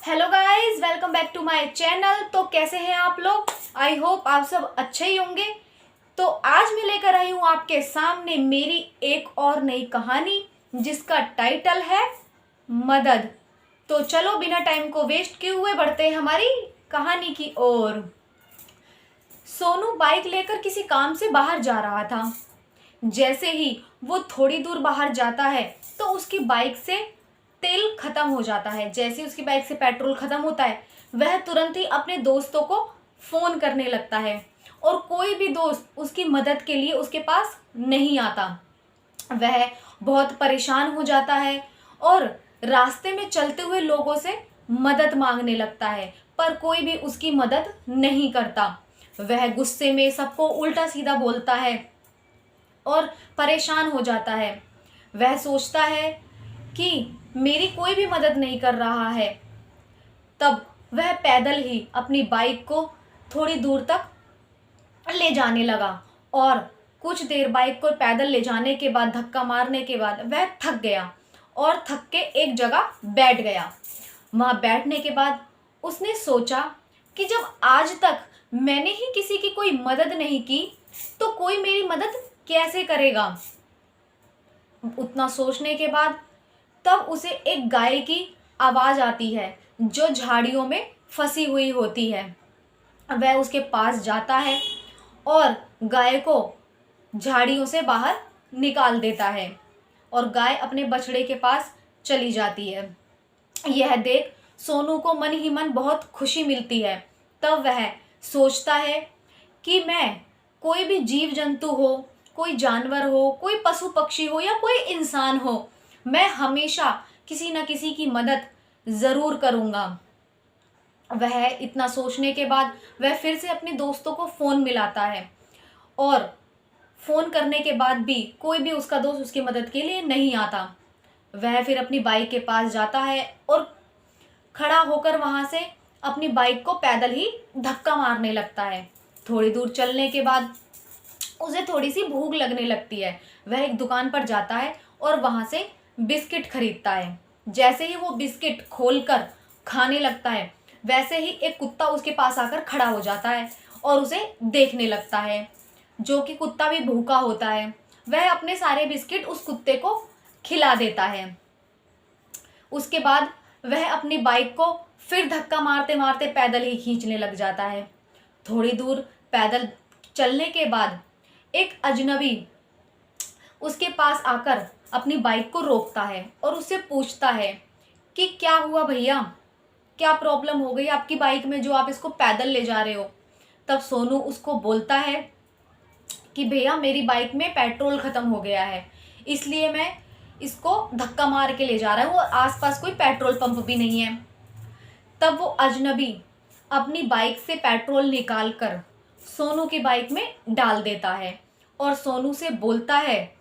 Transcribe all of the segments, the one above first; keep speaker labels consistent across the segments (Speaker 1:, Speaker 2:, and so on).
Speaker 1: Hello guys, welcome back to my channel. तो कैसे हैं आप लोग? आई होप आप सब अच्छे ही होंगे। तो आज मैं लेकर आई हूँ आपके सामने मेरी एक और नई कहानी जिसका टाइटल है मदद। तो चलो बिना टाइम को वेस्ट किए हुए बढ़ते हैं हमारी कहानी की ओर। सोनू बाइक लेकर किसी काम से बाहर जा रहा था। जैसे ही वो थोड़ी दूर बाहर जाता है तो उसकी बाइक से तेल खत्म हो जाता है। जैसे ही उसकी बाइक से पेट्रोल खत्म होता है वह तुरंत ही अपने दोस्तों को फ़ोन करने लगता है और कोई भी दोस्त उसकी मदद के लिए उसके पास नहीं आता। वह बहुत परेशान हो जाता है और रास्ते में चलते हुए लोगों से मदद मांगने लगता है, पर कोई भी उसकी मदद नहीं करता। वह गुस्से में सबको उल्टा सीधा बोलता है और परेशान हो जाता है। वह सोचता है कि मेरी कोई भी मदद नहीं कर रहा है। तब वह पैदल ही अपनी बाइक को थोड़ी दूर तक ले जाने लगा और कुछ देर बाइक को पैदल ले जाने के बाद, धक्का मारने के बाद वह थक गया और थक के एक जगह बैठ गया। वहाँ बैठने के बाद उसने सोचा कि जब आज तक मैंने ही किसी की कोई मदद नहीं की तो कोई मेरी मदद कैसे करेगा। उतना सोचने के बाद तब उसे एक गाय की आवाज़ आती है जो झाड़ियों में फंसी हुई होती है। वह उसके पास जाता है और गाय को झाड़ियों से बाहर निकाल देता है और गाय अपने बछड़े के पास चली जाती है। यह देख सोनू को मन ही मन बहुत खुशी मिलती है। तब वह सोचता है कि मैं कोई भी जीव जंतु हो, कोई जानवर हो, कोई पशु पक्षी हो या कोई इंसान हो, मैं हमेशा किसी न किसी की मदद ज़रूर करूँगा। वह इतना सोचने के बाद वह फिर से अपने दोस्तों को फ़ोन मिलाता है और फ़ोन करने के बाद भी कोई भी उसका दोस्त उसकी मदद के लिए नहीं आता। वह फिर अपनी बाइक के पास जाता है और खड़ा होकर वहाँ से अपनी बाइक को पैदल ही धक्का मारने लगता है। थोड़ी दूर चलने के बाद उसे थोड़ी सी भूख लगने लगती है। वह एक दुकान पर जाता है और वहाँ से बिस्किट खरीदता है। जैसे ही वो बिस्किट खोलकर खाने लगता है वैसे ही एक कुत्ता उसके पास आकर खड़ा हो जाता है और उसे देखने लगता है। जो कि कुत्ता भी भूखा होता है। वह अपने सारे बिस्किट उस कुत्ते को खिला देता है। उसके बाद वह अपनी बाइक को फिर धक्का मारते मारते पैदल ही खींचने लग जाता है। थोड़ी दूर पैदल चलने के बाद एक अजनबी उसके पास आकर अपनी बाइक को रोकता है और उससे पूछता है कि क्या हुआ भैया, क्या प्रॉब्लम हो गई आपकी बाइक में जो आप इसको पैदल ले जा रहे हो। तब सोनू उसको बोलता है कि भैया मेरी बाइक में पेट्रोल ख़त्म हो गया है, इसलिए मैं इसको धक्का मार के ले जा रहा हूँ और आसपास कोई पेट्रोल पंप भी नहीं है। तब वो अजनबी अपनी बाइक से पेट्रोल निकाल कर सोनू की बाइक में डाल देता है और सोनू से बोलता है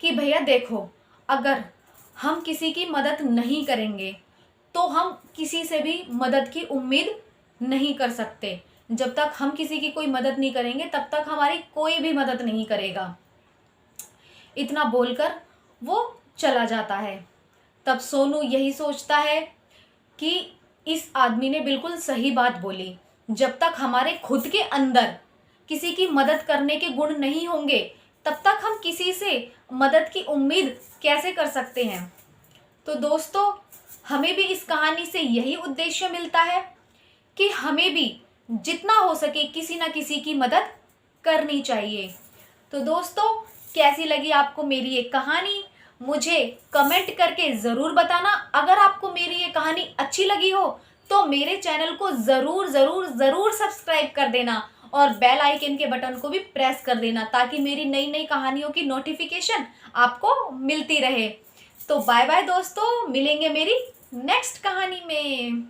Speaker 1: कि भैया देखो, अगर हम किसी की मदद नहीं करेंगे तो हम किसी से भी मदद की उम्मीद नहीं कर सकते। जब तक हम किसी की कोई मदद नहीं करेंगे तब तक हमारी कोई भी मदद नहीं करेगा। इतना बोलकर वो चला जाता है। तब सोनू यही सोचता है कि इस आदमी ने बिल्कुल सही बात बोली। जब तक हमारे खुद के अंदर किसी की मदद करने के गुण नहीं होंगे तब तक हम किसी से मदद की उम्मीद कैसे कर सकते हैं। तो दोस्तों, हमें भी इस कहानी से यही उद्देश्य मिलता है कि हमें भी जितना हो सके किसी न किसी की मदद करनी चाहिए। तो दोस्तों, कैसी लगी आपको मेरी ये कहानी मुझे कमेंट करके ज़रूर बताना। अगर आपको मेरी ये कहानी अच्छी लगी हो तो मेरे चैनल को ज़रूर ज़रूर ज़रूर सब्सक्राइब कर देना और बेल आइकन के बटन को भी प्रेस कर देना ताकि मेरी नई नई कहानियों की नोटिफिकेशन आपको मिलती रहे। तो बाय बाय दोस्तों, मिलेंगे मेरी नेक्स्ट कहानी में।